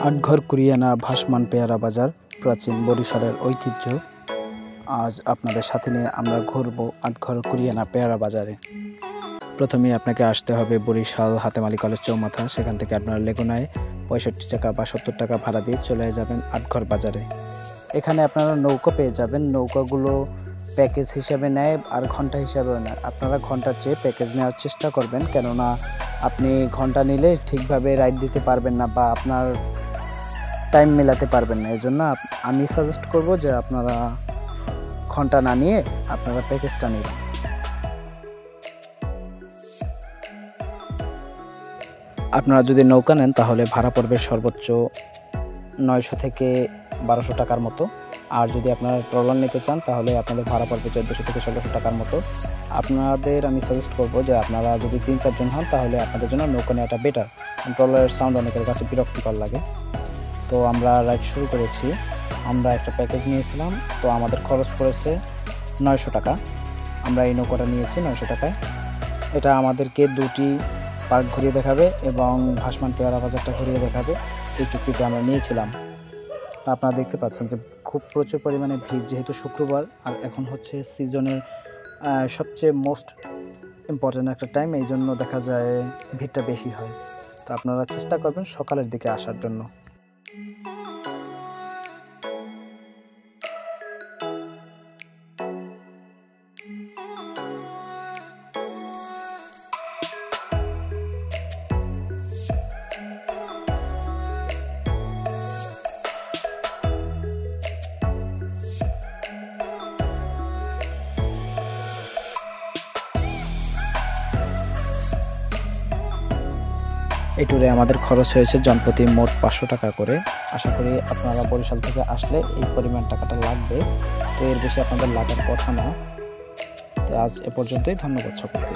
আটঘর কুরিয়ানা ভাসমান পেয়ারা বাজার প্রাচীন বরিশালের ঐতিহ্য। আজ আপনাদের সাথে নিয়ে আমরা ঘুরবো আটঘর কুরিয়ানা পেয়ারা বাজারে। প্রথমেই আপনাকে আসতে হবে বরিশাল হাতেমালি কলেজ চৌমাথা। সেখান থেকে আপনারা লেগুনায় 65 টাকা বা 70 টাকা ভাড়া দিয়ে চলে যাবেন আটঘর বাজারে। এখানে আপনারা নৌকা পেয়ে যাবেন। নৌকাগুলো প্যাকেজ হিসাবে নেয় আর ঘন্টা হিসাবেও নেয়। আপনারা ঘন্টার চেয়ে প্যাকেজ নেওয়ার চেষ্টা করবেন, কেননা আপনি ঘন্টা নিলে ঠিকভাবে রাইড দিতে পারবেন না বা আপনার টাইম মেলাতে পারবেন না। এই জন্য আমি সাজেস্ট করব যে আপনারা ঘন্টা না নিয়ে আপনারা প্যাকেজটা নিন। আপনারা যদি নৌকা নেন তাহলে ভাড়া পড়বে সর্বোচ্চ 900 থেকে 1200 টাকার মতো। আর যদি আপনারা ট্রলার নিতে চান তাহলে আপনাদের ভাড়া পড়বে 1400 থেকে 1600 টাকার মতো। আপনাদের আমি সাজেস্ট করব যে আপনারা যদি 3-4 জন হন তাহলে আপনাদের জন্য নৌকা নেওয়াটা বেটার। ট্রলারের সাউন্ড অনেকের কাছে বিরক্তিকর লাগে। তো আমরা রাইড শুরু করেছি। আমরা একটা প্যাকেজ নিয়েছিলাম, তো আমাদের খরচ পড়েছে 900 টাকা। আমরা এই নৌকাটা নিয়েছি 900 টাকায়। এটা আমাদেরকে 2টি পার্ক ঘুরিয়ে দেখাবে এবং ভাসমান পেয়ারা বাজারটা ঘুরিয়ে দেখাবে। এই চুক্তিতে আমরা নিয়েছিলাম। আপনারা দেখতে পাচ্ছেন যে খুব প্রচুর পরিমাণে ভিড়, যেহেতু শুক্রবার আর এখন হচ্ছে সিজনের সবচেয়ে মোস্ট ইম্পর্ট্যান্ট একটা টাইম, এই জন্য দেখা যায় ভিড়টা বেশি হয়। তো আপনারা চেষ্টা করবেন সকালের দিকে আসার জন্য। এই ট্যুরে আমাদের খরচ হয়েছে জনপ্রতি মোট 500 টাকা করে। আশা করি আপনারা বরিশাল থেকে আসলে এই পরিমাণ টাকাটা লাগবে, তো এর বেশি আপনাদের লাগার কথা না। তো আজ এ পর্যন্তই। ধন্যবাদ সকলকে।